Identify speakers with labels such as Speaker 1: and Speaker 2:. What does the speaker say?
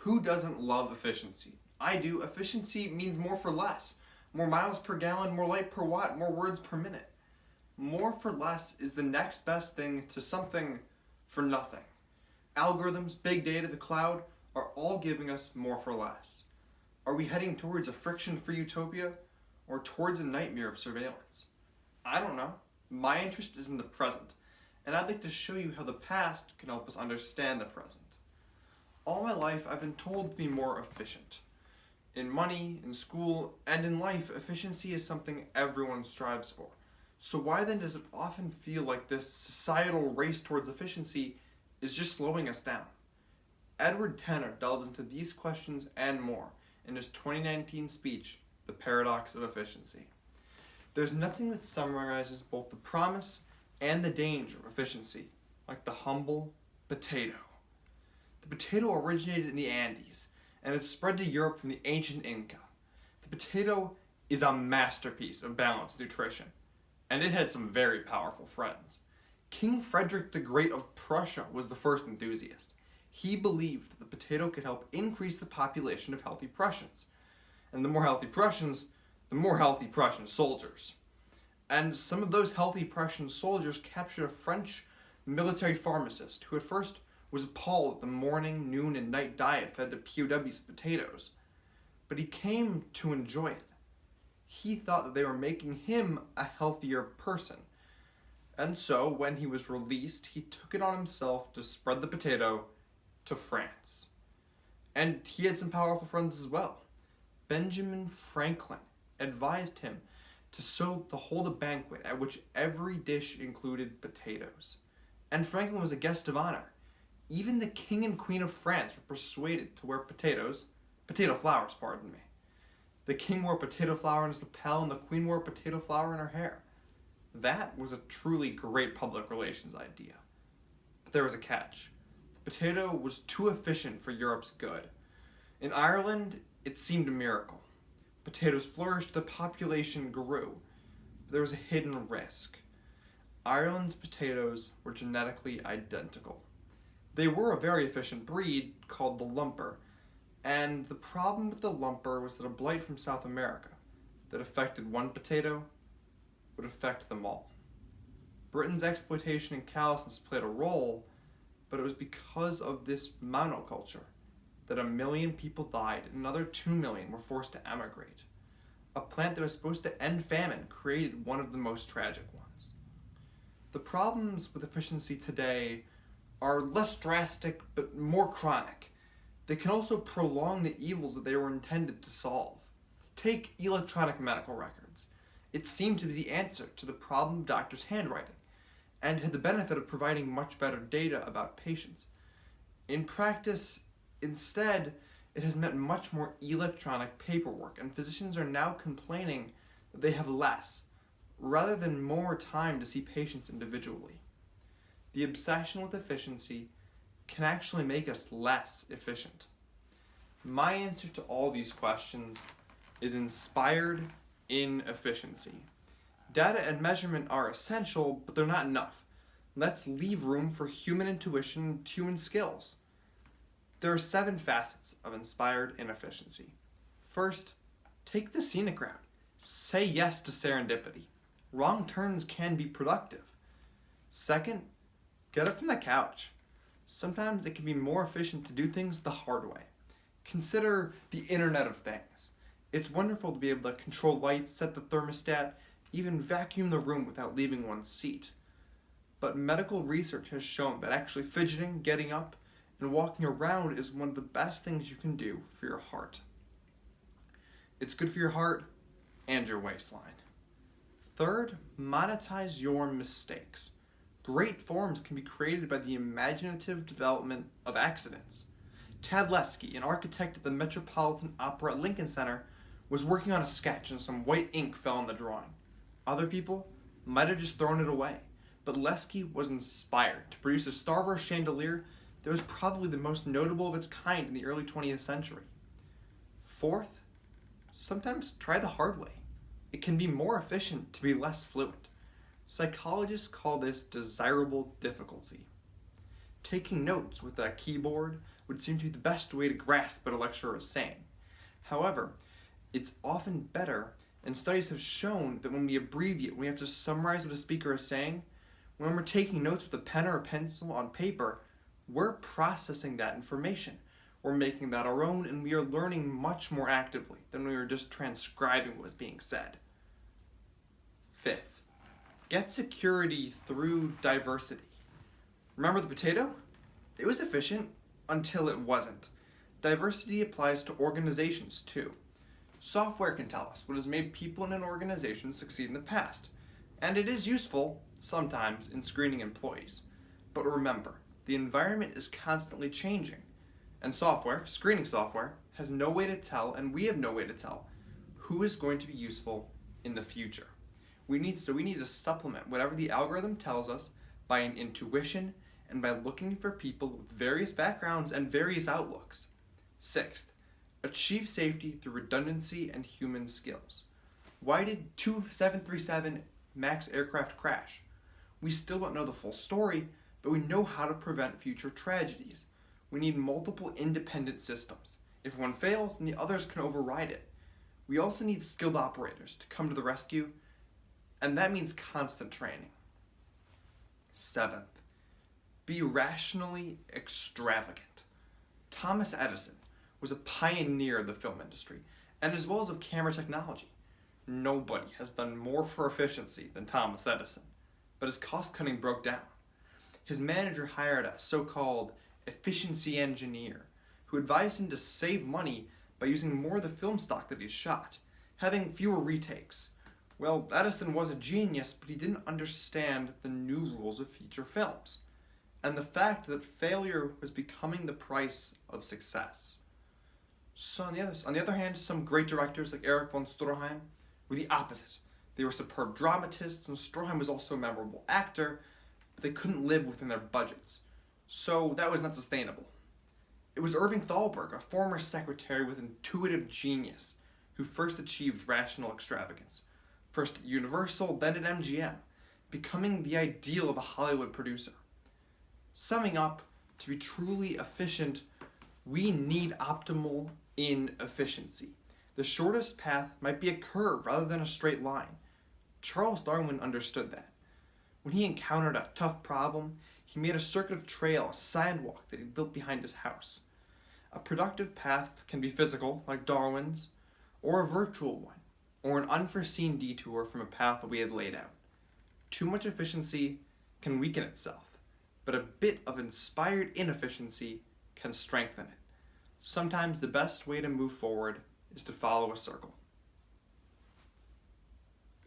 Speaker 1: Who doesn't love efficiency? I do. Efficiency means more for less. More miles per gallon, more light per watt, more words per minute. More for less is the next best thing to something for nothing. Algorithms, big data, the cloud are all giving us more for less. Are we heading towards a friction-free utopia or towards a nightmare of surveillance? I don't know. My interest is in the present, and I'd like to show you how the past can help us understand the present. All my life, I've been told to be more efficient. In money, in school, and in life, efficiency is something everyone strives for. So why then does it often feel like this societal race towards efficiency is just slowing us down? Edward Tenner delves into these questions and more in his 2019 speech, The Paradox of Efficiency. There's nothing that summarizes both the promise and the danger of efficiency like the humble potato. The potato originated in the Andes, and it spread to Europe from the ancient Inca. The potato is a masterpiece of balanced nutrition, and it had some very powerful friends. King Frederick the Great of Prussia was the first enthusiast. He believed that the potato could help increase the population of healthy Prussians. And the more healthy Prussians, the more healthy Prussian soldiers. And some of those healthy Prussian soldiers captured a French military pharmacist who at first was appalled at the morning, noon, and night diet fed to POWs potatoes. But he came to enjoy it. He thought that they were making him a healthier person. And so, when he was released, he took it on himself to spread the potato to France. And he had some powerful friends as well. Benjamin Franklin advised him to hold a banquet at which every dish included potatoes. And Franklin was a guest of honor. Even the king and queen of France were persuaded to wear potato flowers. The king wore potato flour in his lapel and the queen wore potato flour in her hair. That was a truly great public relations idea. But there was a catch. The potato was too efficient for Europe's good. In Ireland, it seemed a miracle. Potatoes flourished, the population grew. But there was a hidden risk. Ireland's potatoes were genetically identical. They were a very efficient breed called the lumper, and the problem with the lumper was that a blight from South America that affected one potato would affect them all. Britain's exploitation and callousness played a role, but it was because of this monoculture that 1 million people died and another 2 million were forced to emigrate. A plant that was supposed to end famine created one of the most tragic ones. The problems with efficiency today are less drastic but more chronic. They can also prolong the evils that they were intended to solve. Take electronic medical records. It seemed to be the answer to the problem of doctors' handwriting, and had the benefit of providing much better data about patients. In practice, instead, it has meant much more electronic paperwork, and physicians are now complaining that they have less, rather than more time to see patients individually. The obsession with efficiency can actually make us less efficient. My answer to all these questions is inspired in efficiency. Data and measurement are essential, but they're not enough. Let's leave room for human intuition and human skills. There are 7 facets of inspired inefficiency. First, take the scenic route. Say yes to serendipity. Wrong turns can be productive. Second, get up from the couch. Sometimes it can be more efficient to do things the hard way. Consider the Internet of Things. It's wonderful to be able to control lights, set the thermostat, even vacuum the room without leaving one's seat. But medical research has shown that actually fidgeting, getting up, and walking around is one of the best things you can do for your heart. It's good for your heart and your waistline. Third, monetize your mistakes. Great forms can be created by the imaginative development of accidents. Tad Lesky, an architect at the Metropolitan Opera at Lincoln Center, was working on a sketch and some white ink fell on the drawing. Other people might have just thrown it away, but Lesky was inspired to produce a starburst chandelier that was probably the most notable of its kind in the early 20th century. Fourth, sometimes try the hard way. It can be more efficient to be less fluent. Psychologists call this desirable difficulty. Taking notes with a keyboard, would seem to be the best way to grasp what a lecturer is saying. However, it's often better, and studies have shown that when we abbreviate, when we have to summarize what a speaker is saying, when we're taking notes with a pen or a pencil on paper, we're processing that information. We're making that our own, and we are learning much more actively than when we were just transcribing what was being said. Fifth, get security through diversity. Remember the potato? It was efficient until it wasn't. Diversity applies to organizations too. Software can tell us what has made people in an organization succeed in the past, and it is useful, sometimes, in screening employees. But remember, the environment is constantly changing, and software, screening software, has no way to tell, and we have no way to tell, who is going to be useful in the future. We need to supplement whatever the algorithm tells us by an intuition and by looking for people with various backgrounds and various outlooks. Sixth, achieve safety through redundancy and human skills. Why did two 737 MAX aircraft crash? We still don't know the full story, but we know how to prevent future tragedies. We need multiple independent systems. If one fails, then the others can override it. We also need skilled operators to come to the rescue, and that means constant training. Seventh, be rationally extravagant. Thomas Edison was a pioneer of the film industry, and as well as of camera technology. Nobody has done more for efficiency than Thomas Edison, but his cost-cutting broke down. His manager hired a so-called efficiency engineer who advised him to save money by using more of the film stock that he shot, having fewer retakes. Well, Edison was a genius, but he didn't understand the new rules of feature films, and the fact that failure was becoming the price of success. So on the other hand, some great directors like Erich von Stroheim were the opposite. They were superb dramatists, and Stroheim was also a memorable actor, but they couldn't live within their budgets. So that was not sustainable. It was Irving Thalberg, a former secretary with intuitive genius, who first achieved rational extravagance. First at Universal, then at MGM, becoming the ideal of a Hollywood producer. Summing up, to be truly efficient, we need optimal inefficiency. The shortest path might be a curve rather than a straight line. Charles Darwin understood that. When he encountered a tough problem, he made a circuit of trail, a sidewalk that he built behind his house. A productive path can be physical, like Darwin's, or a virtual one, or an unforeseen detour from a path that we had laid out. Too much efficiency can weaken itself, but a bit of inspired inefficiency can strengthen it. Sometimes the best way to move forward is to follow a circle.